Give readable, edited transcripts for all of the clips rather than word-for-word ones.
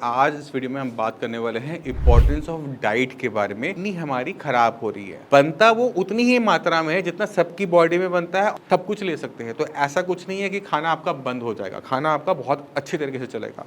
आज इस वीडियो में हम बात करने वाले हैं इम्पोर्टेंस ऑफ डाइट के बारे में। इतनी हमारी खराब हो रही है, बनता वो उतनी ही मात्रा में है जितना सबकी बॉडी में बनता है। सब कुछ ले सकते हैं, तो ऐसा कुछ नहीं है कि खाना आपका बंद हो जाएगा। खाना आपका बहुत अच्छी तरीके से चलेगा।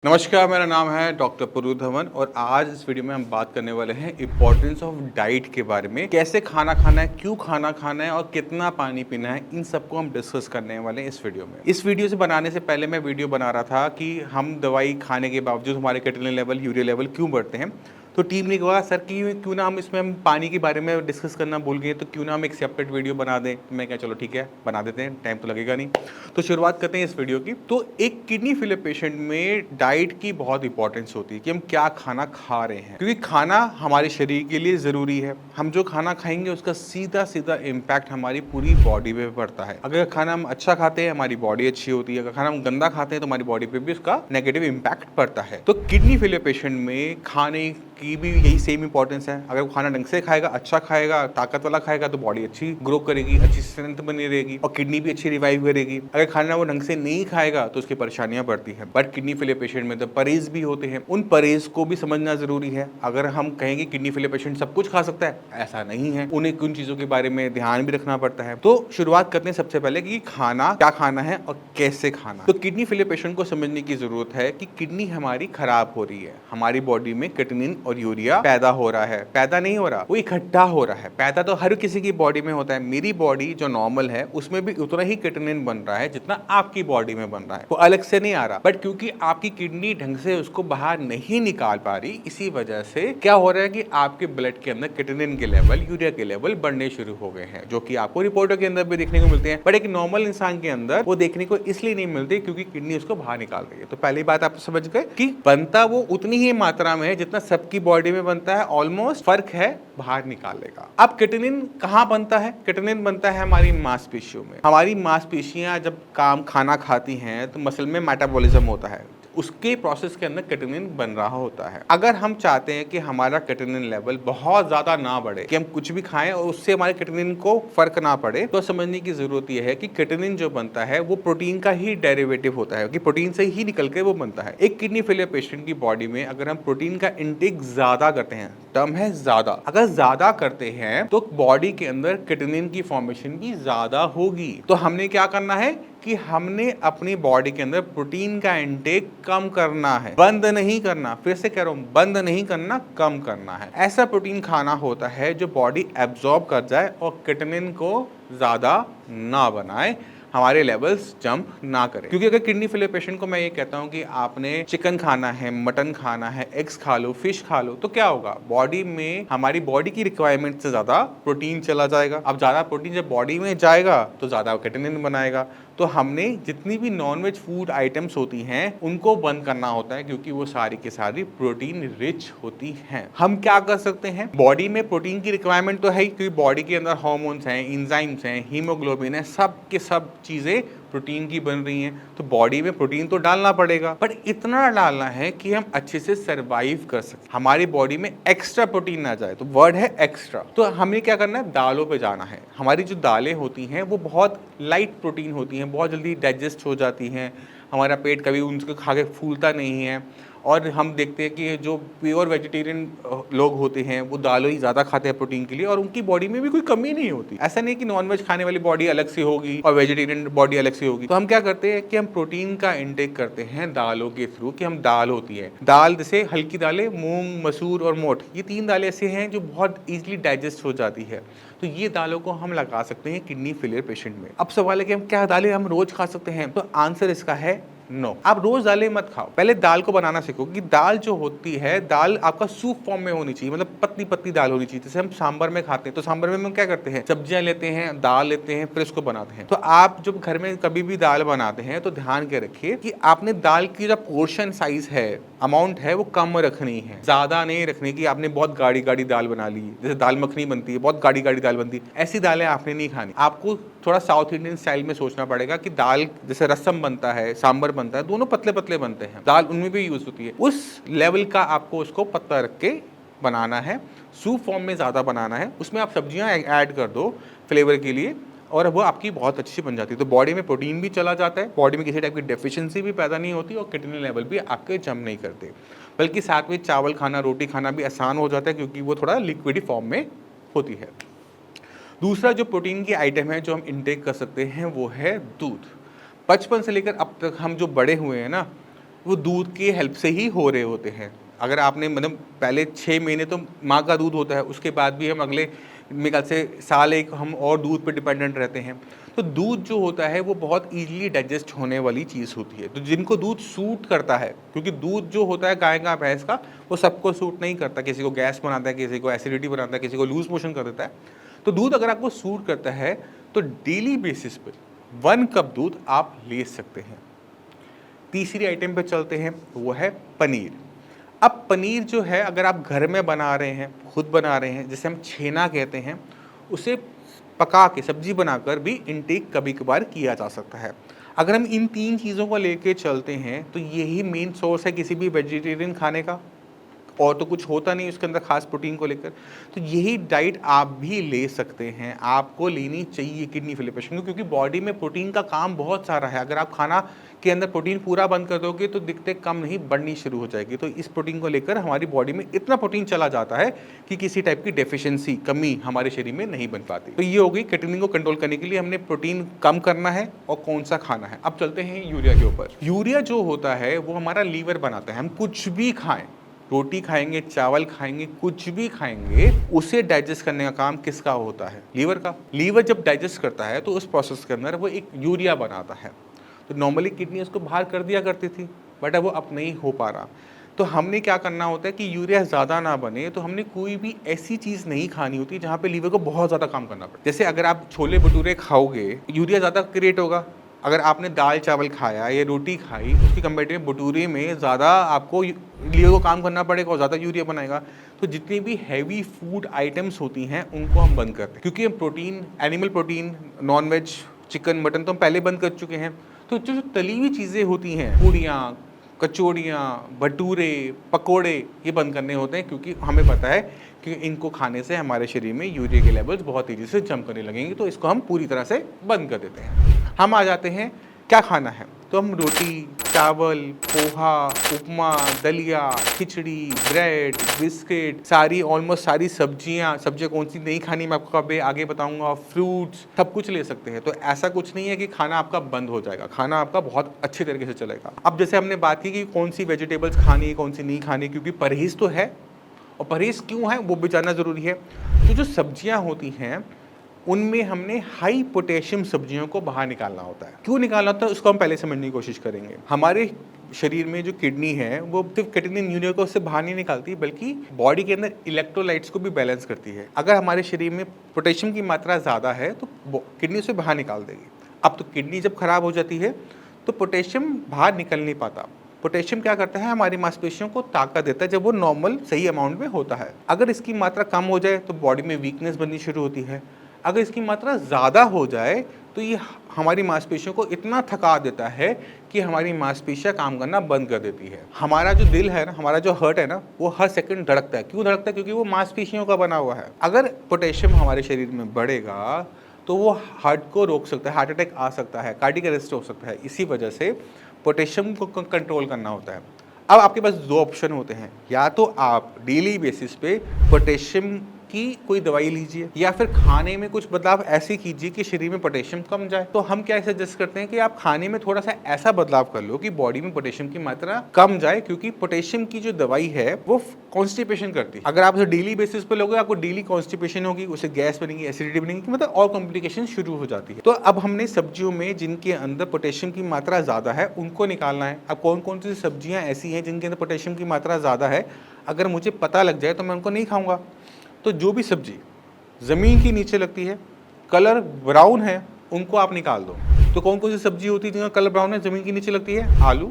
नमस्कार, मेरा नाम है डॉक्टर पुरु धवन और आज इस वीडियो में हम बात करने वाले हैं इम्पोर्टेंस ऑफ डाइट के बारे में। कैसे खाना खाना है, क्यों खाना खाना है और कितना पानी पीना है, इन सबको हम डिस्कस करने वाले हैं इस वीडियो में। इस वीडियो से बनाने से पहले मैं वीडियो बना रहा था कि हम दवाई खाने के बावजूद हमारे क्रिएटिनिन लेवल, यूरिया लेवल क्यों बढ़ते हैं। तो टीम ने कहा सर कि क्यों ना हम पानी के बारे में डिस्कस करना भूल गए, तो क्यों ना हम एक सेपरेट वीडियो बना दें। तो मैं क्या, चलो ठीक है बना देते हैं, टाइम तो लगेगा नहीं। तो शुरुआत करते हैं इस वीडियो की। तो एक किडनी फेलियर पेशेंट में डाइट की बहुत इंपॉर्टेंस होती है कि हम क्या खाना खा रहे हैं, क्योंकि खाना हमारे शरीर के लिए ज़रूरी है। हम जो खाना खाएंगे उसका सीधा सीधा इम्पैक्ट हमारी पूरी बॉडी पे पड़ता है। अगर खाना हम अच्छा खाते हैं हमारी बॉडी अच्छी होती है, अगर खाना हम गंदा खाते हैं तो हमारी बॉडी पे भी उसका नेगेटिव इम्पैक्ट पड़ता है। तो किडनी फेलियर पेशेंट में खाने की भी यही सेम इंपॉर्टेंस है। अगर वो खाना ढंग से खाएगा, अच्छा खाएगा, ताकत वाला खाएगा, तो बॉडी अच्छी ग्रो करेगी, अच्छी स्ट्रेंथ बनी रहेगी और किडनी भी अच्छी रिवाइव करेगी। अगर खाना वो ढंग से नहीं खाएगा तो उसकी परेशानियां बढ़ती हैं। बट किडनी फेलियर पेशेंट में तो परहेज भी होते हैं, उन परहेज को भी समझना जरूरी है। अगर हम कहेंगे किडनी फेलियर पेशेंट सब कुछ खा सकता है, ऐसा नहीं है। उन्हें उन चीजों के बारे में ध्यान भी रखना पड़ता है। तो शुरुआत करते हैं सबसे पहले कि खाना क्या खाना है और कैसे खाना। तो किडनी फेलियर पेशेंट को समझने की जरूरत है कि किडनी हमारी खराब हो रही है। हमारी बॉडी में क्रिएटिनिन और यूरिया पैदा हो रहा है, पैदा नहीं हो रहा, वो इकट्ठा हो रहा है। पैदा तो हर किसी की बॉडी में होता है। मेरी बॉडी जो नॉर्मल है उसमें भी उतना ही क्रिएटिनिन बन रहा है जितना आपकी बॉडी में बन रहा है, वो अलग से नहीं आ रहा। बट क्योंकि आपकी किडनी ढंग से उसको बाहर नहीं निकाल पा रही, इसी वजह से क्या हो रहा है कि आपके ब्लड के अंदर क्रिएटिनिन के लेवल, यूरिया के लेवल बढ़ने शुरू हो गए हैं, जो कि आपको रिपोर्टों के अंदर भी देखने को मिलते हैं। बट एक नॉर्मल इंसान के अंदर वो देखने को इसलिए नहीं मिलते क्योंकि किडनी उसको बाहर निकाल रही है। तो पहली बात आप समझ गए कि बनता वो उतनी ही मात्रा में है जितना सबकी बॉडी में बनता है। ऑलमोस्ट फर्क है बाहर निकालेगा। अब क्रिएटिनिन कहाँ बनता है? क्रिएटिनिन बनता है हमारी मांसपेशियों में। हमारी मांसपेशियां जब खाना खाती हैं तो मसल में मेटाबॉलिज्म होता है, उसके प्रोसेस के अंदर क्रिएटिनिन बन रहा होता है। अगर हम चाहते हैं कि हमारा क्रिएटिनिन लेवल बहुत ज्यादा ना बढ़े, कि हम कुछ भी खाएं और उससे हमारे क्रिएटिनिन को फर्क ना पड़े, तो समझने की जरूरत यह है कि क्रिएटिनिन जो बनता है वो प्रोटीन का ही डेरिवेटिव होता है, कि प्रोटीन से ही निकल के वो बनता है। एक किडनी फेलियर पेशेंट की बॉडी में अगर हम प्रोटीन का इंटेक ज्यादा करते हैं, टर्म है ज्यादा, अगर ज्यादा करते हैं तो बॉडी के अंदर क्रिएटिनिन की फॉर्मेशन भी ज्यादा होगी। तो हमने क्या करना है कि हमने अपनी बॉडी के अंदर प्रोटीन का इंटेक कम करना है, बंद नहीं करना। फिर से कह रहा हूं, बंद नहीं करना, कम करना है। ऐसा प्रोटीन खाना होता है जो बॉडी एब्जॉर्ब कर जाए और क्रिएटिनिन को ज्यादा ना बनाए, हमारे लेवल्स जंप ना करें। क्योंकि अगर किडनी फेलियर पेशेंट को मैं ये कहता हूँ कि आपने चिकन खाना है, मटन खाना है, एग्स खा लो, फिश खा लो, तो क्या होगा, बॉडी में हमारी बॉडी की रिक्वायरमेंट से ज्यादा प्रोटीन चला जाएगा। अब ज्यादा प्रोटीन जब बॉडी में जाएगा तो ज्यादा क्रिएटिनिन बनाएगा। तो हमने जितनी भी नॉनवेज फूड आइटम्स होती हैं उनको बंद करना होता है, क्योंकि वो सारी की सारी प्रोटीन रिच होती हैं। हम क्या कर सकते हैं, बॉडी में प्रोटीन की रिक्वायरमेंट तो है ही, क्योंकि बॉडी के अंदर हार्मोन्स हैं, एंजाइम्स हैं, हीमोग्लोबिन है, सब के सब चीजें प्रोटीन की बन रही हैं। तो बॉडी में प्रोटीन तो डालना पड़ेगा, बट इतना डालना है कि हम अच्छे से सरवाइव कर सकें, हमारी बॉडी में एक्स्ट्रा प्रोटीन ना जाए। तो वर्ड है एक्स्ट्रा। तो हमें क्या करना है, दालों पे जाना है। हमारी जो दालें होती हैं वो बहुत लाइट प्रोटीन होती हैं, बहुत जल्दी डाइजेस्ट हो जाती हैं, हमारा पेट कभी उनको खा के फूलता नहीं है। और हम देखते हैं कि जो प्योर वेजिटेरियन लोग होते हैं वो दालों ही ज़्यादा खाते हैं प्रोटीन के लिए, और उनकी बॉडी में भी कोई कमी नहीं होती। ऐसा नहीं कि नॉनवेज खाने वाली बॉडी अलग से होगी और वेजिटेरियन बॉडी अलग से होगी। तो हम क्या करते हैं कि हम प्रोटीन का इंटेक करते हैं दालों के थ्रू। कि हम दाल होती है, दाल जैसे हल्की दालें, मूंग, मसूर और मोठ, ये 3 दालें ऐसे हैं जो बहुत ईजिली डाइजेस्ट हो जाती है। तो ये दालों को हम लगा सकते हैं किडनी फेलियर पेशेंट में। अब सवाल है कि हम क्या दालें हम रोज खा सकते हैं, तो आंसर इसका है नो। आप रोज दालें मत खाओ, पहले दाल को बनाना सीखो। कि दाल जो होती है, दाल आपका सूप फॉर्म में होनी चाहिए, मतलब पतली पतली दाल होनी चाहिए। जैसे हम सांभर में खाते हैं, तो सांभर में हम क्या करते हैं, सब्जियां लेते हैं, दाल लेते हैं, फिर इसको बनाते हैं। तो आप जब घर में कभी भी दाल बनाते हैं तो ध्यान के रखिए कि आपने दाल की जो पोर्शन साइज है, अमाउंट है, वो कम रखनी है, ज्यादा नहीं रखनी कि आपने बहुत गाढ़ी गाढ़ी दाल बना ली। जैसे दाल मखनी बनती है, बहुत गाढ़ी गाढ़ी दाल बनती है, ऐसी दालें आपने नहीं खानी। आपको थोड़ा साउथ इंडियन स्टाइल में सोचना पड़ेगा कि दाल जैसे रसम बनता है, सांभर बनता है, दोनों पतले पतले बनते हैं, दाल उनमें भी यूज होती है, उस लेवल का आपको उसको पतला रख के बनाना है। सूप फॉर्म में ज़्यादा बनाना है, उसमें आप सब्जियां ऐड कर दो फ्लेवर के लिए, और वो आपकी बहुत अच्छी बन जाती है। तो बॉडी में प्रोटीन भी चला जाता है, बॉडी में किसी टाइप की डेफिशिएंसी भी पैदा नहीं होती और किडनी लेवल भी आपके जम नहीं करते, बल्कि साथ में चावल खाना, रोटी खाना भी आसान हो जाता है क्योंकि वो थोड़ा लिक्विड फॉर्म में होती है। दूसरा जो प्रोटीन की आइटम है जो हम इंटेक कर सकते हैं वो है दूध। बचपन से लेकर अब तक हम जो बड़े हुए हैं ना, वो दूध की हेल्प से ही हो रहे होते हैं। अगर आपने मतलब पहले 6 महीने तो माँ का दूध होता है, उसके बाद भी हम अगले मेरे ख्याल से साल एक हम और दूध पे डिपेंडेंट रहते हैं। तो दूध जो होता है वो बहुत ईजिली डाइजेस्ट होने वाली चीज़ होती है। तो जिनको दूध सूट करता है, क्योंकि दूध जो होता है गाय का, भैंस का, वो सबको सूट नहीं करता। किसी को गैस बनाता है, किसी को एसिडिटी बनाता है, किसी को लूज मोशन कर देता है। तो दूध अगर आपको सूट करता है तो डेली बेसिस पे 1 कप दूध आप ले सकते हैं। तीसरी आइटम पे चलते हैं, वो है पनीर। अब पनीर जो है अगर आप घर में बना रहे हैं, खुद बना रहे हैं, जिसे हम छेना कहते हैं, उसे पका के सब्जी बनाकर भी इनटेक कभी कभार किया जा सकता है। अगर हम इन 3 चीज़ों को लेके चलते हैं तो यही मेन सोर्स है किसी भी वेजिटेरियन खाने का, और तो कुछ होता नहीं उसके अंदर खास प्रोटीन को लेकर। तो यही डाइट आप भी ले सकते हैं, आपको लेनी चाहिए किडनी फिलिपेशन, क्योंकि बॉडी में प्रोटीन का काम बहुत सारा है। अगर आप खाना के अंदर प्रोटीन पूरा बंद कर दोगे तो दिक्कतें कम नहीं बढ़नी शुरू हो जाएगी। तो इस प्रोटीन को लेकर हमारी बॉडी में इतना प्रोटीन चला जाता है कि किसी टाइप की डेफिशिएंसी, कमी हमारे शरीर में नहीं बन पाती। तो ये हो गई किडनी को कंट्रोल करने के लिए हमने प्रोटीन कम करना है और कौन सा खाना है। अब चलते हैं यूरिया के ऊपर। यूरिया जो होता है वो हमारा लीवर बनाता है। हम कुछ भी खाएं, रोटी खाएंगे, चावल खाएंगे, कुछ भी खाएंगे, उसे डाइजेस्ट करने का काम किसका होता है? लीवर का। लीवर जब डाइजेस्ट करता है तो उस प्रोसेस के अंदर वो एक यूरिया बनाता है। तो नॉर्मली किडनी उसको बाहर कर दिया करती थी, बट अब वो अब नहीं हो पा रहा। तो हमने क्या करना होता है कि यूरिया ज़्यादा ना बने, तो हमने कोई भी ऐसी चीज़ नहीं खानी होती जहाँ पे लीवर को बहुत ज़्यादा काम करना पड़े। जैसे अगर आप छोले भटूरे खाओगे, यूरिया ज़्यादा क्रिएट होगा। अगर आपने दाल चावल खाया या रोटी खाई, उसकी कंपेरेटिव में भटूरे में ज़्यादा आपको लीवर को काम करना पड़ेगा और ज़्यादा यूरिया बनाएगा। तो जितनी भी हैवी फूड आइटम्स होती हैं उनको हम बंद करते हैं, क्योंकि हम protein, animal protein, non veg, chicken, mutton तो हम पहले बंद कर चुके हैं। तो जो तली हुई चीज़ें होती हैं, पूड़ियाँ, कचौड़ियाँ, भटूरे, पकोड़े, ये बंद करने होते हैं, क्योंकि हमें पता है कि इनको खाने से हमारे शरीर में यूरिया के लेवल्स बहुत तेज़ी से जंप करने लगेंगे। तो इसको हम पूरी तरह से बंद कर देते हैं। हम आ जाते हैं क्या खाना है। तो हम रोटी, चावल, पोहा, उपमा, दलिया, खिचड़ी, ब्रेड, बिस्किट, ऑलमोस्ट सारी सब्जियां कौन सी नहीं खानी मैं आपको अभी आगे बताऊंगा, फ्रूट्स, सब कुछ ले सकते हैं। तो ऐसा कुछ नहीं है कि खाना आपका बंद हो जाएगा, खाना आपका बहुत अच्छे तरीके से चलेगा। अब जैसे हमने बात की कि कौन सी वेजिटेबल्स खानी है, कौन सी नहीं खानी, क्योंकि परहेज तो है, और परहेज क्यों है वो भी जानना ज़रूरी है। तो जो सब्जियाँ होती हैं उनमें हमने हाई पोटेशियम सब्जियों को बाहर निकालना होता है। क्यों निकालना होता है उसको हम पहले समझने की कोशिश करेंगे। हमारे शरीर में जो किडनी है वो सिर्फ क्रिएटिनिन यूरिया को उससे बाहर नहीं निकालती, बल्कि बॉडी के अंदर इलेक्ट्रोलाइट्स को भी बैलेंस करती है। अगर हमारे शरीर में पोटेशियम की मात्रा ज़्यादा है तो किडनी उसे बाहर निकाल देगी। अब तो किडनी जब खराब हो जाती है तो पोटेशियम बाहर निकल नहीं पाता। पोटेशियम क्या करता है, हमारी मांसपेशियों को ताकत देता है जब वो नॉर्मल सही अमाउंट में होता है। अगर इसकी मात्रा कम हो जाए तो बॉडी में वीकनेस बननी शुरू होती है। अगर इसकी मात्रा ज़्यादा हो जाए तो ये हमारी मांसपेशियों को इतना थका देता है कि हमारी मांसपेशियां काम करना बंद कर देती है। हमारा जो दिल है ना, हमारा जो हार्ट है ना, वो हर सेकंड धड़कता है। क्यों धड़कता है? क्योंकि वो मांसपेशियों का बना हुआ है। अगर पोटेशियम हमारे शरीर में बढ़ेगा तो वो हार्ट को रोक सकता है, हार्ट अटैक आ सकता है, कार्डियक अरेस्ट हो सकता है। इसी वजह से पोटेशियम को कंट्रोल करना होता है। अब आपके पास 2 ऑप्शन होते हैं, या तो आप डेली बेसिस पे पोटेशियम की कोई दवाई लीजिए, या फिर खाने में कुछ बदलाव ऐसे कीजिए कि शरीर में पोटेशियम कम जाए। तो हम क्या सजेस्ट करते हैं कि आप खाने में थोड़ा सा ऐसा बदलाव कर लो कि बॉडी में पोटेशियम की मात्रा कम जाए, क्योंकि पोटेशियम की जो दवाई है वो कॉन्स्टिपेशन करती है। अगर आप उसे डेली बेसिस पे लोगे आपको डेली कॉन्स्टिपेशन होगी, उसे गैस बनेगी, एसिडिटी बनेगी, मतलब और कॉम्प्लिकेशन शुरू हो जाती है। तो अब हमने सब्जियों में जिनके अंदर पोटेशियम की मात्रा ज़्यादा है उनको निकालना है। अब कौन कौन सी सब्जियाँ ऐसी हैं जिनके अंदर पोटेशियम की मात्रा ज़्यादा है, अगर मुझे पता लग जाए तो मैं उनको नहीं खाऊंगा। तो जो भी सब्जी ज़मीन के नीचे लगती है, कलर ब्राउन है, उनको आप निकाल दो। तो कौन कौन सी सब्जी होती है जिनका कलर ब्राउन है, ज़मीन के नीचे लगती है? आलू,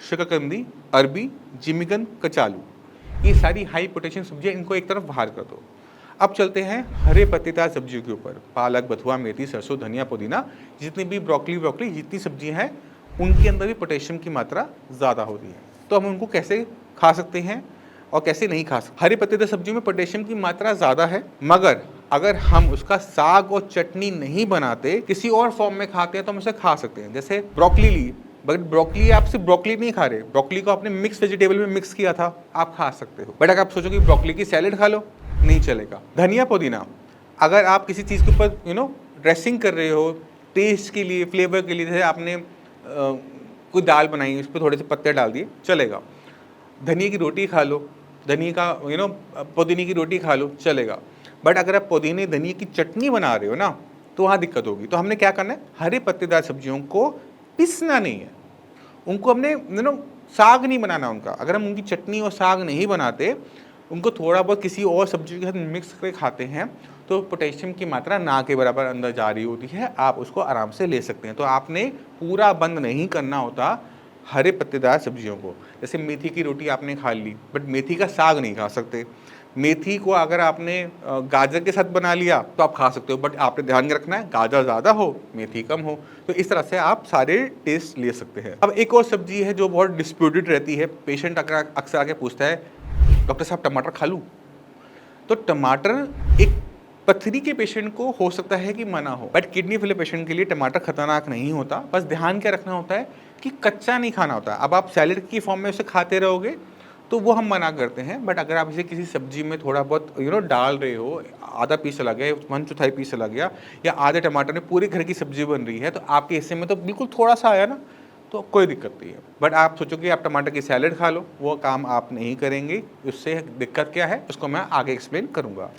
शकरकंदी, अरबी, जिमिकन, कचालू, ये सारी हाई पोटेशियम सब्जियां, इनको एक तरफ बाहर कर दो। अब चलते हैं हरे पत्तेदार सब्जियों के ऊपर। पालक, बथुआ, मेथी, सरसों, धनिया, पुदीना, जितनी भी ब्रोकली जितनी सब्जियां हैं उनके अंदर भी पोटेशियम की मात्रा ज़्यादा होती है। तो हम उनको कैसे खा सकते हैं और कैसे नहीं खा सकते? हरे पत्तेदार सब्जियों में पोटेशियम की मात्रा ज़्यादा है, मगर अगर हम उसका साग और चटनी नहीं बनाते, किसी और फॉर्म में खाते हैं तो हम उसे खा सकते हैं। जैसे ब्रोकली ली, बट ब्रोकली आप सिर्फ ब्रोकली नहीं खा रहे, ब्रोकली को आपने मिक्स वेजिटेबल में मिक्स किया था, आप खा सकते हो। बट अगर आप सोचो कि ब्रोकली की सैलेड खा लो, नहीं चलेगा। धनिया पुदीना, अगर आप किसी चीज़ के ऊपर ड्रेसिंग कर रहे हो टेस्ट के लिए, फ्लेवर के लिए, जैसे आपने कोई दाल बनाई, उस पर थोड़े से पत्ते डाल दिए, चलेगा। धनिया की रोटी खा लो, धनिया का पुदीने की रोटी खा लो, चलेगा। बट अगर आप पुदीने धनिया की चटनी बना रहे हो ना, तो वहाँ दिक्कत होगी। तो हमने क्या करना है, हरे पत्तेदार सब्जियों को पीसना नहीं है, उनको हमने साग नहीं बनाना उनका। अगर हम उनकी चटनी और साग नहीं बनाते, उनको थोड़ा बहुत किसी और सब्जी के साथ मिक्स करके खाते हैं, तो पोटेशियम की मात्रा ना के बराबर अंदर जा रही होती है, आप उसको आराम से ले सकते हैं। तो आपने पूरा बंद नहीं करना होता हरे पत्तेदार सब्जियों को। जैसे मेथी की रोटी आपने खा ली, बट मेथी का साग नहीं खा सकते। मेथी को अगर आपने गाजर के साथ बना लिया तो आप खा सकते हो, बट आपने ध्यान रखना है गाजर ज़्यादा हो, मेथी कम हो। तो इस तरह से आप सारे टेस्ट ले सकते हैं। अब एक और सब्जी है जो बहुत डिस्प्यूटेड रहती है, पेशेंट अक्सर आके पूछता है, डॉक्टर साहब टमाटर खा लूँ? तो टमाटर एक पथरी के पेशेंट को हो सकता है कि मना हो, बट किडनी फेलियर पेशेंट के लिए टमाटर खतरनाक नहीं होता। बस ध्यान क्या रखना होता है कि कच्चा नहीं खाना होता। अब आप सैलेड की फॉर्म में उसे खाते रहोगे तो वो हम मना करते हैं, बट अगर आप इसे किसी सब्जी में थोड़ा बहुत डाल रहे हो, आधा पीस चला गया, 1/4 पीस चला गया, या आधे टमाटर में पूरे घर की सब्जी बन रही है, तो आपके हिस्से में तो बिल्कुल थोड़ा सा आया ना, तो कोई दिक्कत नहीं है। बट आप सोचो कि आप टमाटर की सैलेड खा लो, वो काम आप नहीं करेंगे। उससे दिक्कत क्या है उसको मैं आगे एक्सप्लेन करूँगा।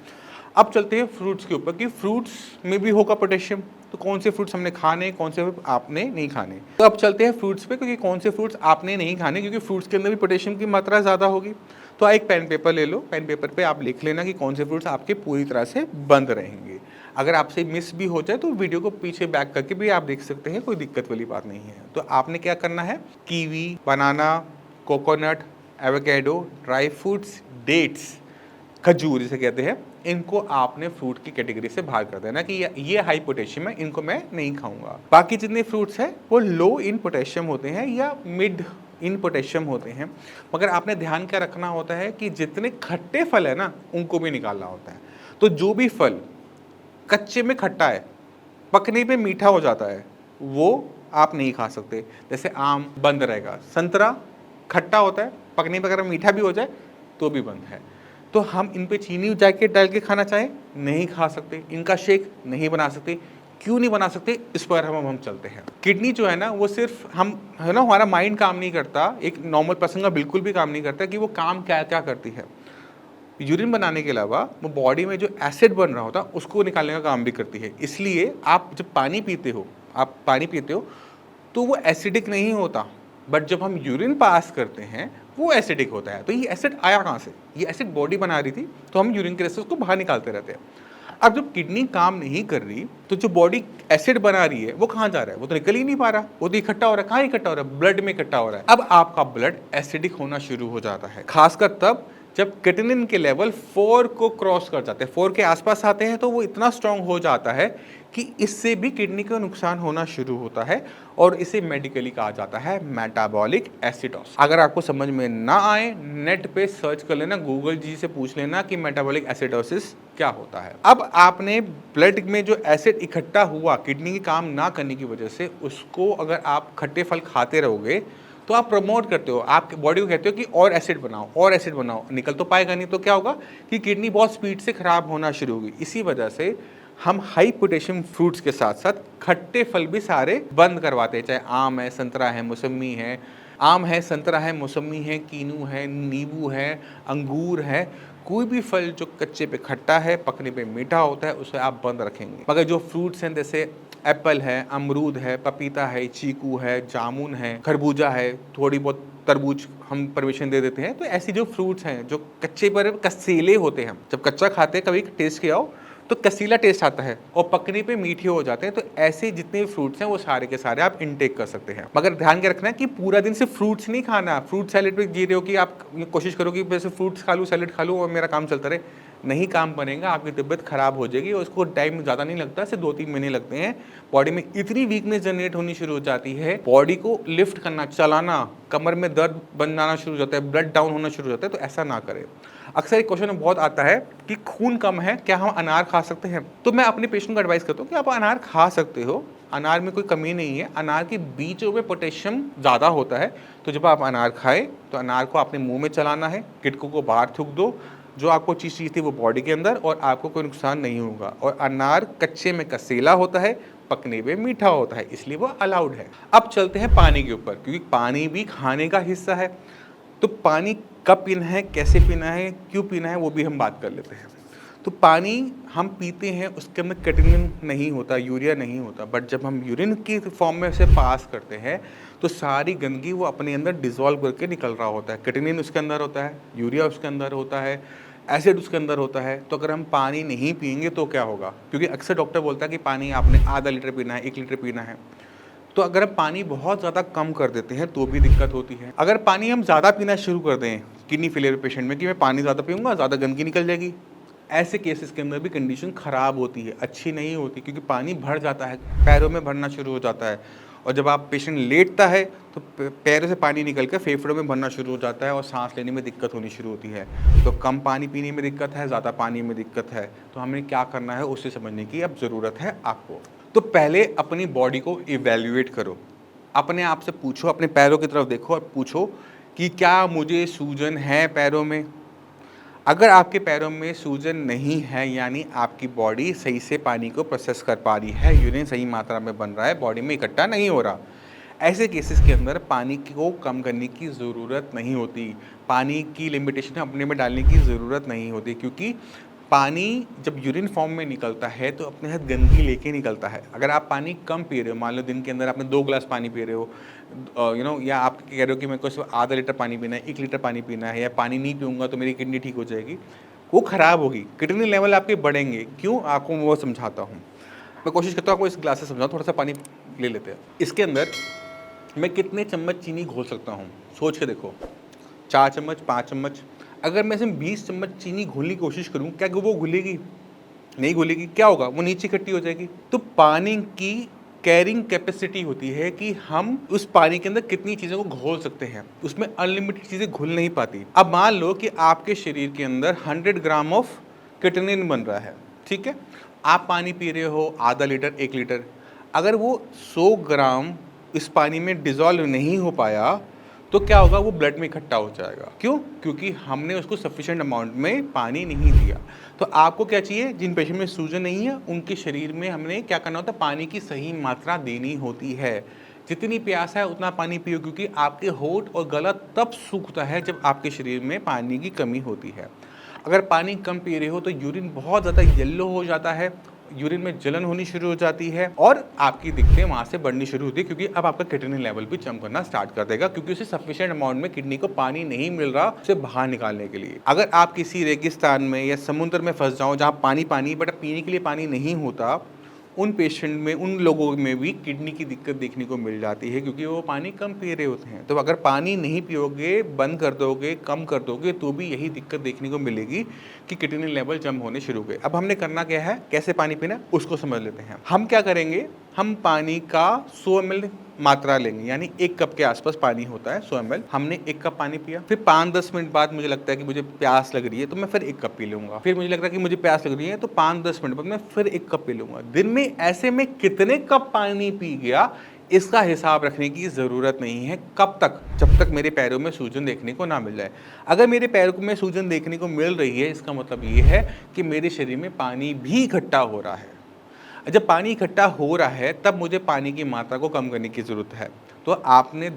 अब चलते हैं फ्रूट्स के ऊपर कि फ्रूट्स में भी होगा पोटेशियम, तो कौन से फ्रूट्स हमने खाने, कौन से आपने नहीं खाने। तो अब चलते हैं फ्रूट्स पे, क्योंकि कौन से फ्रूट्स आपने नहीं खाने, क्योंकि फ्रूट्स के अंदर भी पोटेशियम की मात्रा ज़्यादा होगी। तो एक पेन पेपर ले लो, पेन पेपर पे आप लिख लेना कि कौन से फ्रूट्स आपके पूरी तरह से बंद रहेंगे। अगर आपसे मिस भी हो जाए तो वीडियो को पीछे बैक करके भी आप देख सकते हैं, कोई दिक्कत वाली बात नहीं है। तो आपने क्या करना है, kiwi, banana, coconut, avocado, dry fruits, dates, खजूर जिसे कहते हैं, इनको आपने फ्रूट की कैटेगरी से बाहर कर देना कि ये हाई पोटेशियम है, इनको मैं नहीं खाऊंगा। बाकी जितने फ्रूट्स हैं वो लो इन पोटेशियम होते हैं या मिड इन पोटेशियम होते हैं। मगर आपने ध्यान क्या रखना होता है कि जितने खट्टे फल है ना, उनको भी निकालना होता है। तो जो भी फल कच्चे में खट्टा है, पकने पे मीठा हो जाता है, वो आप नहीं खा सकते। जैसे आम बंद रहेगा, संतरा खट्टा होता है, पकने पे अगर मीठा भी हो जाए तो भी बंद है। तो हम इन पे चीनी जैकेट डाल के खाना चाहें, नहीं खा सकते। इनका शेक नहीं बना सकते। क्यों नहीं बना सकते, इस पर हम चलते हैं। किडनी जो है ना, वो सिर्फ हम है ना, हमारा माइंड काम नहीं करता, एक नॉर्मल पर्सन का बिल्कुल भी काम नहीं करता कि वो काम क्या क्या करती है। यूरिन बनाने के अलावा वो बॉडी में जो एसिड बन रहा होता है उसको निकालने का काम भी करती है। इसलिए आप जब पानी पीते हो तो वो एसिडिक नहीं होता, बट जब हम यूरिन पास करते हैं वो एसिडिक होता है। तो ये एसिड आया कहाँ से, ये एसिड बॉडी बना रही थी, तो हम यूरिन के रास्ते उसको बाहर निकालते रहते हैं। अब जब किडनी काम नहीं कर रही तो जो बॉडी एसिड बना रही है वो कहाँ जा रहा है, वो तो निकल ही नहीं पा रहा, वो तो इकट्ठा हो रहा है। कहाँ इकट्ठा हो रहा है, ब्लड में इकट्ठा हो रहा है। अब आपका ब्लड एसिडिक होना शुरू हो जाता है, खासकर तब जब क्रिएटिनिन के लेवल 4 को क्रॉस कर जाते हैं, 4 के आसपास आते हैं, तो वो इतना स्ट्रांग हो जाता है कि इससे भी किडनी का नुकसान होना शुरू होता है, और इसे मेडिकली कहा जाता है मेटाबॉलिक एसिडोसिस। अगर आपको समझ में ना आए, नेट पे सर्च कर लेना, गूगल जी से पूछ लेना कि मेटाबॉलिक एसिडोसिस क्या होता है। अब आपने ब्लड में जो एसिड इकट्ठा हुआ किडनी के काम ना करने की वजह से, उसको अगर आप खट्टे फल खाते रहोगे तो आप प्रमोट करते हो, आपके बॉडी को कहते हो कि और एसिड बनाओ, और एसिड बनाओ। निकल तो पाएगा नहीं, तो क्या होगा कि किडनी बहुत स्पीड से खराब होना शुरू होगी। इसी वजह से हम हाई पोटेशियम फ्रूट्स के साथ साथ खट्टे फल भी सारे बंद करवाते हैं, चाहे आम है, संतरा है, मौसमी है। आम है, संतरा है, मौसमी है, कीनू है, नींबू है, अंगूर है, कोई भी फल जो कच्चे पे खट्टा है, पकने पे मीठा होता है, उसे आप बंद रखेंगे। मगर जो फ्रूट्स हैं जैसे एप्पल है, अमरूद है, पपीता है, चीकू है, जामुन है, खरबूजा है, थोड़ी बहुत तरबूज हम परमिशन दे देते हैं। तो ऐसी जो फ्रूट्स हैं जो कच्चे पर कसीले होते हैं, जब कच्चा खाते हैं कभी टेस्ट किया हो तो कसीला टेस्ट आता है, और पकने पे मीठे हो जाते हैं। तो ऐसे जितने भी फ्रूट्स हैं वो सारे के सारे आप इनटेक कर सकते हैं। मगर ध्यान के रखना है कि पूरा दिन सिर्फ फ्रूट्स नहीं खाना। फ्रूट सैलेड पे जी रहे हो कि आप कोशिश करो कि वैसे फ्रूट्स खा लूँ, सैलेड खा लूँ और मेरा काम चलता रहे, नहीं काम बनेगा, आपकी तबीयत खराब हो जाएगी और उसको टाइम ज़्यादा नहीं लगता, सिर्फ 2-3 महीने लगते हैं। बॉडी में इतनी वीकनेस जनरेट होनी शुरू हो जाती है, बॉडी को लिफ्ट करना, चलाना, कमर में दर्द बन जाना शुरू हो जाता है, ब्लड डाउन होना शुरू हो जाता है। तो ऐसा ना करें। अक्सर एक क्वेश्चन बहुत आता है कि खून कम है, क्या हम अनार खा सकते हैं? तो मैं अपने पेशेंट को एडवाइस करता हूँ कि आप अनार खा सकते हो, अनार में कोई कमी नहीं है। अनार के बीजों में पोटेशियम ज़्यादा होता है, तो जब आप अनार खाएं तो अनार को आपने मुंह में चलाना है, गिटकों को बाहर थूक दो, जो आपको चीज़ चाहिए थी वो बॉडी के अंदर, और आपको कोई नुकसान नहीं होगा। और अनार कच्चे में कसेला होता है, पकने में मीठा होता है, इसलिए वो अलाउड है। अब चलते हैं पानी के ऊपर, क्योंकि पानी भी खाने का हिस्सा है। तो पानी कब पीना है, कैसे पीना है, क्यों पीना है, वो भी हम बात कर लेते हैं। तो पानी हम पीते हैं, उसके अंदर क्रिएटिनिन नहीं होता, यूरिया नहीं होता, बट जब हम यूरिन की फॉर्म में से पास करते हैं तो सारी गंदगी वो अपने अंदर डिसॉल्व करके निकल रहा होता है। क्रिएटिनिन उसके अंदर होता है, यूरिया उसके अंदर होता है, एसिड उसके अंदर होता है। तो अगर हम पानी नहीं पिएंगे तो क्या होगा? क्योंकि अक्सर डॉक्टर बोलता है कि पानी आपने आधा लीटर पीना है, 1 लीटर पीना है। तो अगर हम पानी बहुत ज़्यादा कम कर देते हैं तो भी दिक्कत होती है। अगर पानी हम ज़्यादा पीना शुरू कर दें किडनी फेलियर पेशेंट में, कि मैं पानी ज़्यादा पीऊँगा, ज़्यादा गंदगी निकल जाएगी, ऐसे केसेस के अंदर भी कंडीशन ख़राब होती है, अच्छी नहीं होती, क्योंकि पानी भर जाता है, पैरों में भरना शुरू हो जाता है। और जब आप पेशेंट लेटता है तो पैरों से पानी निकल कर फेफड़ों में भरना शुरू हो जाता है और सांस लेने में दिक्कत होनी शुरू होती है। तो कम पानी पीने में दिक्कत है, ज़्यादा पानी में दिक्कत है, तो हमें क्या करना है उसे समझने की अब ज़रूरत है आपको। तो पहले अपनी बॉडी को इवैल्यूएट करो, अपने आप से पूछो, अपने पैरों की तरफ देखो और पूछो कि क्या मुझे सूजन है पैरों में। अगर आपके पैरों में सूजन नहीं है, यानी आपकी बॉडी सही से पानी को प्रोसेस कर पा रही है, यूरिन सही मात्रा में बन रहा है, बॉडी में इकट्ठा नहीं हो रहा, ऐसे केसेस के अंदर पानी को कम करने की ज़रूरत नहीं होती, पानी की लिमिटेशन अपने में डालने की ज़रूरत नहीं होती। क्योंकि पानी जब यूरिन फॉर्म में निकलता है तो अपने साथ गंदगी लेके निकलता है। अगर आप पानी कम पी रहे हो, मान लो दिन के अंदर आपने 2 ग्लास पानी पी रहे हो, या आप कह रहे हो कि मेरे को सिर्फ आधा लीटर पानी पीना है, 1 लीटर पानी पीना है, या पानी नहीं पीऊँगा तो मेरी किडनी ठीक हो जाएगी, वो ख़राब होगी, किडनी लेवल आपके बढ़ेंगे। क्यों? आपको वो समझाता हूँ। मैं कोशिश करता हूँ आपको इस ग्लास से समझाऊँ। थोड़ा सा पानी ले लेते हैं। इसके अंदर मैं कितने चम्मच चीनी घोल सकता हूँ, सोच के देखो। 4 चम्मच, 5 चम्मच। अगर मैं इसमें 20 चम्मच चीनी घोलने की कोशिश करूँ, क्या वो घुलेगी? नहीं घुलेगी। क्या होगा? वो नीचे इकट्ठी हो जाएगी। तो पानी की कैरिंग कैपेसिटी होती है कि हम उस पानी के अंदर कितनी चीज़ों को घोल सकते हैं, उसमें अनलिमिटेड चीज़ें घुल नहीं पाती। अब मान लो कि आपके शरीर के अंदर 100 ग्राम ऑफ क्रिएटिनिन बन रहा है, ठीक है? आप पानी पी रहे हो आधा लीटर, 1 लीटर। अगर वो 100 ग्राम इस पानी में डिज़ोल्व नहीं हो पाया तो क्या होगा? वो ब्लड में इकट्ठा हो जाएगा। क्यों? क्योंकि हमने उसको सफिशिएंट अमाउंट में पानी नहीं दिया। तो आपको क्या चाहिए? जिन पेशेंट में सूजन नहीं है उनके शरीर में हमने क्या करना होता है? पानी की सही मात्रा देनी होती है। जितनी प्यास है उतना पानी पियो, क्योंकि आपके होंठ और गला तब सूखता है जब आपके शरीर में पानी की कमी होती है। अगर पानी कम पी रहे हो तो यूरिन बहुत ज़्यादा येलो हो जाता है, यूरिन में जलन होनी शुरू हो जाती है और आपकी दिक्कतें वहाँ से बढ़नी शुरू होती है, क्योंकि अब आपका क्रिएटिनिन लेवल भी जंप करना स्टार्ट कर देगा, क्योंकि उसे सफिशिएंट अमाउंट में किडनी को पानी नहीं मिल रहा उसे बाहर निकालने के लिए। अगर आप किसी रेगिस्तान में या समुद्र में फंस जाओ जहाँ पानी बट पीने के लिए पानी नहीं होता, उन पेशेंट में, उन लोगों में भी किडनी की दिक्कत देखने को मिल जाती है, क्योंकि वो पानी कम पी रहे होते हैं। तो अगर पानी नहीं पियोगे, बंद कर दोगे, कम कर दोगे, तो भी यही दिक्कत देखने को मिलेगी कि किडनी लेवल जम होने शुरू हो गए। अब हमने करना क्या है, कैसे पानी पीना, उसको समझ लेते हैं। हम क्या करेंगे, हम पानी का 100 ml मात्रा लेंगे, यानी 1 कप के आसपास पानी होता है 100 ml। हमने 1 कप पानी पिया, फिर 5-10 मिनट बाद मुझे लगता है कि मुझे प्यास लग रही है तो मैं फिर 1 कप पी लूँगा। फिर मुझे लग रहा है कि मुझे प्यास लग रही है तो 5-10 मिनट बाद मैं फिर 1 कप पी लूँगा। दिन में ऐसे में कितने कप पानी पी गया, इसका हिसाब रखने की ज़रूरत नहीं है। कब तक? जब तक मेरे पैरों में सूजन देखने को ना मिल जाए। अगर मेरे पैरों में सूजन देखने को मिल रही है, इसका मतलब ये है कि मेरे शरीर में पानी भी इकट्ठा हो रहा है। जब पानी इकट्ठा हो रहा है तब मुझे पानी की मात्रा को कम करने की ज़रूरत है। तो आपने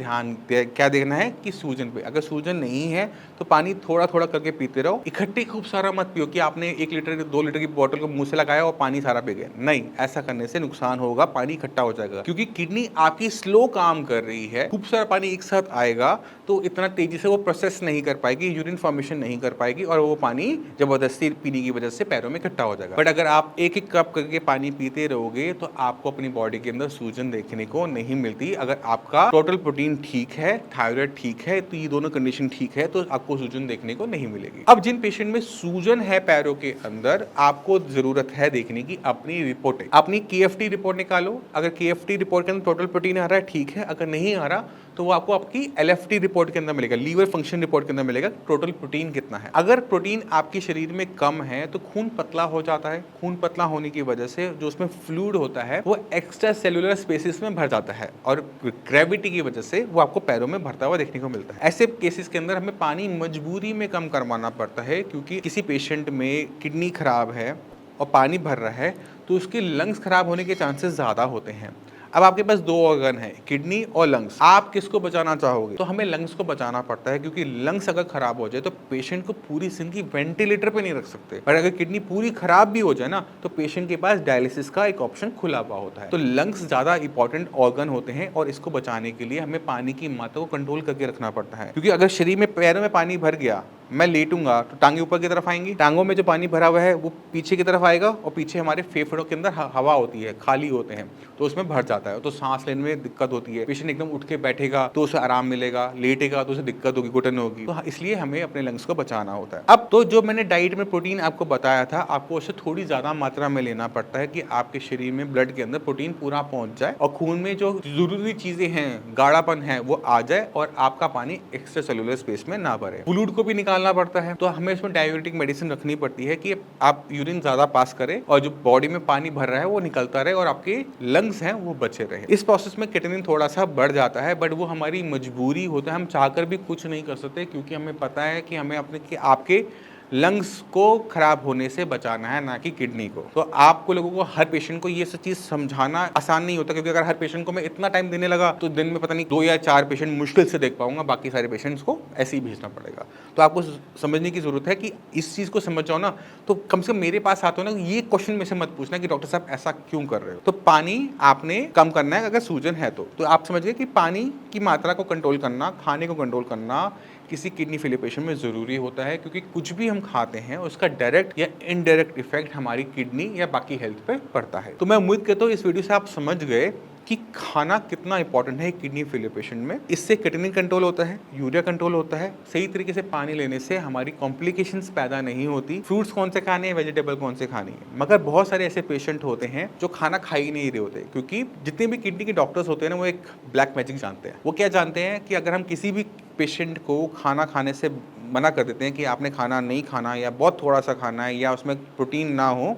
क्या देखना है कि सूजन पे, अगर सूजन नहीं है तो पानी थोड़ा थोड़ा करके पीते रहो। इकट्ठे खूब सारा मत पियो कि आपने 1 लीटर 2 लीटर की बोतल को मुंह से लगाया और पानी सारा पी गया। नहीं, ऐसा करने से नुकसान होगा, पानी इकट्ठा हो जाएगा, क्योंकि किडनी आपकी स्लो काम कर रही है। खूब सारा पानी एक साथ आएगा तो इतना तेजी से वो प्रोसेस नहीं कर पाएगी, यूरिन फॉर्मेशन नहीं कर पाएगी और वो पानी जबरदस्ती पीने की वजह से पैरों में इकट्ठा हो जाएगा। बट अगर आप 1-1 कप करके पानी पीते रहोगे तो आपको अपनी बॉडी के अंदर सूजन देखने को नहीं मिलती। अगर आपका आपका टोटल प्रोटीन ठीक है, थायराइड ठीक है, तो ये दोनों कंडीशन ठीक है तो आपको सूजन देखने को नहीं मिलेगी। अब जिन पेशेंट में सूजन है पैरों के अंदर, आपको जरूरत है देखने की अपनी रिपोर्ट, अपनी KFT रिपोर्ट निकालो। अगर KFT रिपोर्ट के अंदर टोटल प्रोटीन आ रहा है ठीक है, अगर नहीं आ रहा तो वो आपको आपकी LFT रिपोर्ट के अंदर मिलेगा, लीवर फंक्शन रिपोर्ट के अंदर मिलेगा टोटल प्रोटीन कितना है। अगर प्रोटीन आपके शरीर में कम है तो खून पतला हो जाता है। खून पतला होने की वजह से जो उसमें फ्लूइड होता है वो एक्स्ट्रा सेलुलर स्पेसिस में भर जाता है और ग्रेविटी की वजह से वो आपको पैरों में भरता हुआ देखने को मिलता है। ऐसे केसेस के अंदर हमें पानी मजबूरी में कम करवाना पड़ता है, क्योंकि किसी पेशेंट में किडनी खराब है और पानी भर रहा है तो उसके लंग्स खराब होने के चांसेस ज़्यादा होते हैं। अब आपके पास दो ऑर्गन है, किडनी और लंग्स, आप किसको बचाना चाहोगे? तो हमें लंग्स को बचाना पड़ता है, क्योंकि लंग्स अगर खराब हो जाए तो पेशेंट को पूरी जिंदगी वेंटिलेटर पे नहीं रख सकते। और अगर किडनी पूरी खराब भी हो जाए ना तो पेशेंट के पास डायलिसिस का एक ऑप्शन खुला हुआ होता है। तो लंग्स ज़्यादा इंपॉर्टेंट ऑर्गन होते हैं और इसको बचाने के लिए हमें पानी की मात्रा को कंट्रोल करके रखना पड़ता है, क्योंकि अगर शरीर में पैरों में पानी भर गया, मैं लेटूंगा तो टांगे ऊपर की तरफ आएंगी, टांगों में जो पानी भरा हुआ है वो पीछे की तरफ आएगा और पीछे हमारे फेफड़ों के अंदर हवा होती है, खाली होते हैं तो उसमें भर जाता है, तो सांस लेने में दिक्कत होती है। पेशेंट एकदम उठ के बैठेगा तो उसे आराम मिलेगा, लेटेगा तो उसे दिक्कत होगी, घुटन होगी। तो इसलिए हमें अपने लंग्स को बचाना होता है। अब तो जो मैंने डाइट में प्रोटीन आपको बताया था, आपको उसे थोड़ी ज्यादा मात्रा में लेना पड़ता है कि आपके शरीर में ब्लड के अंदर प्रोटीन पूरा पहुंच जाए और खून में जो जरूरी चीजें हैं, गाढ़ापन है, वो आ जाए और आपका पानी एक्स्ट्रा सेलुलर स्पेस में ना भरे। फ्लूइड को भी निकालना पड़ता है, तो हमें इसमें डाययूरेटिक मेडिसिन रखनी पड़ती है कि आप यूरिन ज्यादा पास करें और जो बॉडी में पानी भर रहा है वो निकलता रहे और आपके लंग्स हैं वो बचे रहे। इस प्रोसेस में क्रिएटिनिन थोड़ा सा बढ़ जाता है, बट वो हमारी मजबूरी होता है, हम चाहकर भी कुछ नहीं कर सकते, क्योंकि हमें पता है कि हमें अपने कि आपके लंग्स को खराब होने से बचाना है, ना कि किडनी को। तो आपको लोगों को, हर पेशेंट को ये सब चीज समझाना आसान नहीं होता, क्योंकि अगर हर पेशेंट को मैं इतना टाइम देने लगा तो दिन में पता नहीं 2 या 4 पेशेंट मुश्किल से देख पाऊंगा, बाकी सारे पेशेंट्स को ऐसे ही भेजना पड़ेगा। तो आपको समझने की जरूरत है कि इस चीज को समझ जाओ ना, तो कम से कम मेरे पास आते हो ना, ये क्वेश्चन में से मत पूछना कि डॉक्टर साहब ऐसा क्यों कर रहे हो। तो पानी आपने कम करना है अगर सूजन है तो आप समझ गए कि पानी की मात्रा को कंट्रोल करना, खाने को कंट्रोल करना किसी किडनी फेलियर पेशेंट में ज़रूरी होता है, क्योंकि कुछ भी हम खाते हैं उसका डायरेक्ट या इनडायरेक्ट इफेक्ट हमारी किडनी या बाकी हेल्थ पे पड़ता है। तो मैं उम्मीद करता हूँ इस वीडियो से आप समझ गए कि खाना कितना इंपॉर्टेंट है किडनी फेलियर पेशेंट में। इससे क्रिएटिनिन कंट्रोल होता है, यूरिया कंट्रोल होता है, सही तरीके से पानी लेने से हमारी कॉम्प्लिकेशंस पैदा नहीं होती। फ्रूट्स कौन से खाने हैं, वेजिटेबल कौन से खानी है। मगर बहुत सारे ऐसे पेशेंट होते हैं जो खाना खा ही नहीं रहे होते, क्योंकि जितने भी किडनी के डॉक्टर्स होते हैं ना, वो एक ब्लैक मैजिक जानते हैं। वो क्या जानते हैं कि अगर हम किसी भी पेशेंट को खाना खाने से मना कर देते हैं कि आपने खाना नहीं खाना या बहुत थोड़ा सा खाना है या उसमें प्रोटीन ना हो,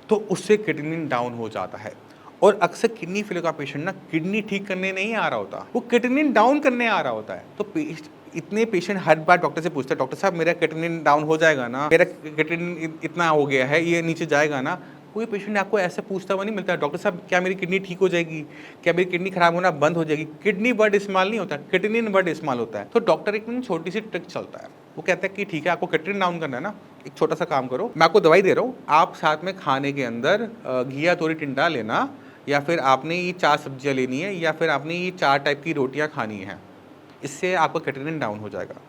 तो उससे क्रिएटिनिन डाउन हो जाता है। और अक्सर किडनी फेलियर का पेशेंट ना किडनी ठीक करने नहीं आ रहा होता, वो क्रिएटिनिन डाउन करने आ रहा होता है। तो इतने पेशेंट हर बार डॉक्टर से पूछते हैं, डॉक्टर साहब मेरा क्रिएटिनिन डाउन हो जाएगा ना, मेरा क्रिएटिनिन इतना हो गया है, ये नीचे जाएगा ना। कोई पेशेंट आपको ऐसे पूछता हुआ नहीं मिलता, डॉक्टर साहब क्या मेरी किडनी ठीक हो जाएगी, क्या मेरी किडनी खराब होना बंद हो जाएगी। किडनी वर्ड इस्तेमाल नहीं होता, क्रिएटिनिन वर्ड इस्तेमाल होता है। तो डॉक्टर एक छोटी सी ट्रिक चलता है, वो कहता है कि ठीक है आपको क्रिएटिनिन डाउन करना है ना, एक छोटा सा काम करो, मैं आपको दवाई दे रहा हूँ, आप साथ में खाने के अंदर घिया तोरी टिंडा लेना, या फिर आपने ये 4 सब्जियाँ लेनी है, या फिर आपने ये 4 टाइप की रोटियाँ खानी है, इससे आपका क्रिएटिनिन डाउन हो जाएगा।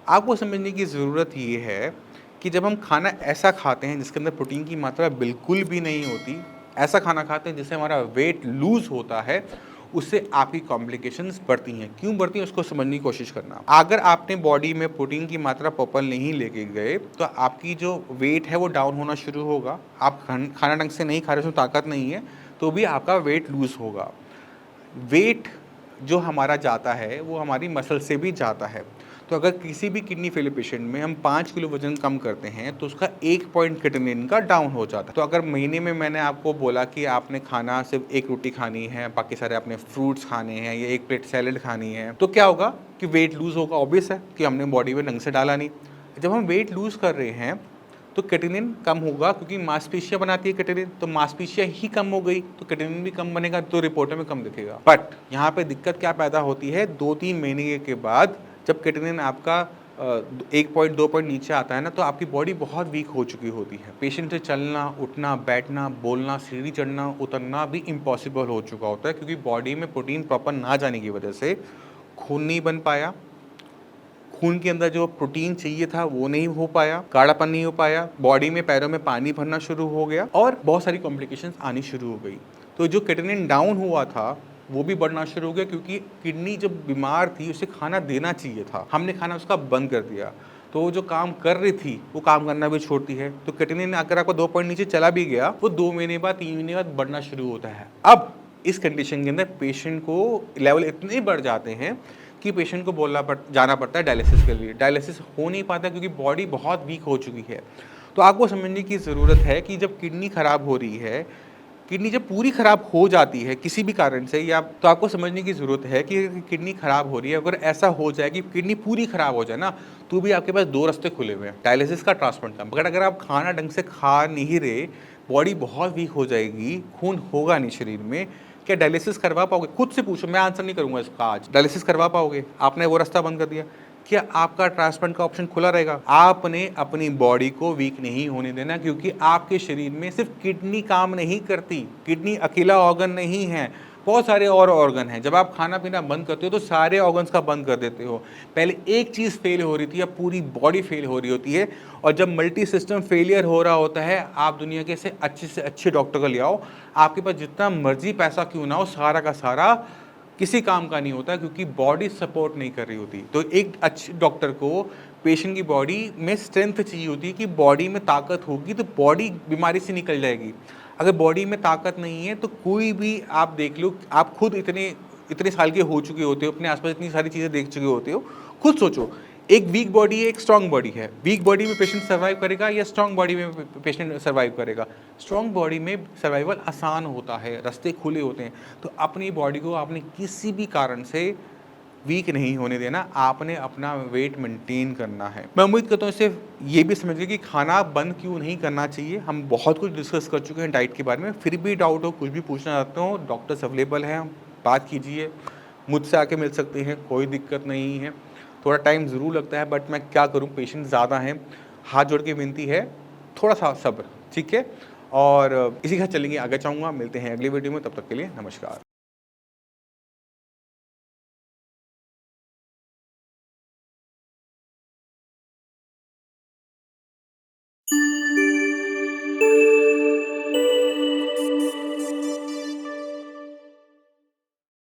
आपको समझने की ज़रूरत ये है कि जब हम खाना ऐसा खाते हैं जिसके अंदर प्रोटीन की मात्रा बिल्कुल भी नहीं होती, ऐसा खाना खाते हैं जिससे हमारा वेट लूज़ होता है, उससे आपकी कॉम्प्लिकेशंस बढ़ती हैं। क्यों बढ़ती हैं उसको समझने की कोशिश करना। अगर आपने बॉडी में प्रोटीन की मात्रा प्रॉपर नहीं लेके गए तो आपकी जो वेट है वो डाउन होना शुरू होगा। आप खाना ढंग से नहीं खा रहे, उसमें ताकत नहीं है, तो भी आपका वेट लूज़ होगा। वेट जो हमारा जाता है वो हमारी मसल से भी जाता है। तो अगर किसी भी किडनी फेलियर पेशेंट में हम 5 किलो वजन कम करते हैं तो उसका 1 पॉइंट क्रिएटिनिन का डाउन हो जाता है। तो अगर महीने में मैंने आपको बोला कि आपने खाना सिर्फ 1 रोटी खानी है, बाकी सारे आपने फ्रूट्स खाने हैं या 1 प्लेट सैलड खानी है, तो क्या होगा कि वेट लूज़ होगा। ऑब्वियस है कि हमने बॉडी में ढंग से डाला नहीं। जब हम वेट लूज़ कर रहे हैं तो क्रिएटिनिन कम होगा, क्योंकि मांसपेशियां बनाती है क्रिएटिनिन, तो मांसपेशियां ही कम हो गई तो क्रिएटिनिन भी कम बनेगा, तो रिपोर्टों में कम दिखेगा। बट यहाँ पे दिक्कत क्या पैदा होती है, 2-3 महीने के बाद जब क्रिएटिनिन आपका 1 पॉइंट 2 पॉइंट नीचे आता है ना, तो आपकी बॉडी बहुत वीक हो चुकी होती है। पेशेंट से चलना, उठना, बैठना, बोलना, सीढ़ी चढ़ना, उतरना भी इम्पॉसिबल हो चुका होता है, क्योंकि बॉडी में प्रोटीन प्रॉपर ना जाने की वजह से खून नहीं बन पाया, खून के अंदर जो प्रोटीन चाहिए था वो नहीं हो पाया, गाढ़ापन नहीं हो पाया, बॉडी में पैरों में पानी भरना शुरू हो गया और बहुत सारी कॉम्प्लिकेशंस आनी शुरू हो गई। तो जो क्रिएटिनिन डाउन हुआ था वो भी बढ़ना शुरू हो गया क्योंकि किडनी जब बीमार थी उसे खाना देना चाहिए था, हमने खाना उसका बंद कर दिया, तो वो जो काम कर रही थी वो काम करना भी छोड़ती है। तो किडनी ने अगर आपको 2 पॉइंट नीचे चला भी गया, वो 2 महीने बाद 3 महीने बाद बढ़ना शुरू होता है। अब इस कंडीशन के अंदर पेशेंट को लेवल इतने बढ़ जाते हैं कि पेशेंट को जाना पड़ता है डायलिसिस के लिए। डायलिसिस हो नहीं पाता क्योंकि बॉडी बहुत वीक हो चुकी है। तो आपको समझने की ज़रूरत है कि जब किडनी खराब हो रही है, किडनी जब पूरी खराब हो जाती है किसी भी कारण से, या तो आपको समझने की ज़रूरत है कि किडनी खराब हो रही है, अगर ऐसा हो जाए कि किडनी पूरी खराब हो जाए ना, तो भी आपके पास 2 रास्ते खुले हुए हैं, डायलिसिस का, ट्रांसप्लांट का। मगर अगर आप खाना ढंग से खा नहीं रहे, बॉडी बहुत वीक हो जाएगी, खून होगा नहीं शरीर में, क्या डायलिसिस करवा पाओगे? खुद से पूछो, मैं आंसर नहीं करूंगा इसका आज। डायलिसिस करवा पाओगे? आपने वो रास्ता बंद कर दिया, क्या आपका ट्रांसप्लांट का ऑप्शन खुला रहेगा? आपने अपनी बॉडी को वीक नहीं होने देना, क्योंकि आपके शरीर में सिर्फ किडनी काम नहीं करती, किडनी अकेला ऑर्गन नहीं है, बहुत सारे और ऑर्गन हैं। जब आप खाना पीना बंद करते हो तो सारे ऑर्गन्स का बंद कर देते हो। पहले एक चीज़ फेल हो रही थी, अब पूरी बॉडी फेल हो रही होती है। और जब मल्टी सिस्टम फेलियर हो रहा होता है, आप दुनिया के से अच्छे डॉक्टर को ले आओ, आपके पास जितना मर्जी पैसा क्यों ना हो, सारा का सारा किसी काम का नहीं होता, क्योंकि बॉडी सपोर्ट नहीं कर रही होती। तो एक अच्छे डॉक्टर को पेशेंट की बॉडी में स्ट्रेंथ चाहिए होती है कि बॉडी में ताकत होगी तो बॉडी बीमारी से निकल जाएगी। अगर बॉडी में ताकत नहीं है तो कोई भी, आप देख लो, आप खुद इतने इतने साल के हो चुके होते हो, अपने आसपास इतनी सारी चीज़ें देख चुके होते हो, खुद सोचो, एक वीक बॉडी है, एक स्ट्रांग बॉडी है। वीक बॉडी में पेशेंट सर्वाइव करेगा या स्ट्रांग बॉडी में पेशेंट सर्वाइव करेगा? स्ट्रांग बॉडी में सर्वाइवल आसान होता है, रास्ते खुले होते हैं। तो अपनी बॉडी को आपने किसी भी कारण से वीक नहीं होने देना, आपने अपना वेट मेंटेन करना है। मैं उम्मीद करता हूँ इससे ये भी समझ गए कि खाना बंद क्यों नहीं करना चाहिए। हम बहुत कुछ डिस्कस कर चुके हैं डाइट के बारे में। फिर भी डाउट हो, कुछ भी पूछना चाहते हो, डॉक्टर्स अवेलेबल हैं, बात कीजिए, मुझसे आके मिल सकते हैं, कोई दिक्कत नहीं है। थोड़ा टाइम ज़रूर लगता है, बट मैं क्या करूँ, पेशेंट ज़्यादा हैं। हाथ जोड़ के विनती है, थोड़ा सा सब्र, ठीक है? और इसी के साथ चलेंगे, आगे चाहूँगा। मिलते हैं अगली वीडियो में, तब तक के लिए नमस्कार।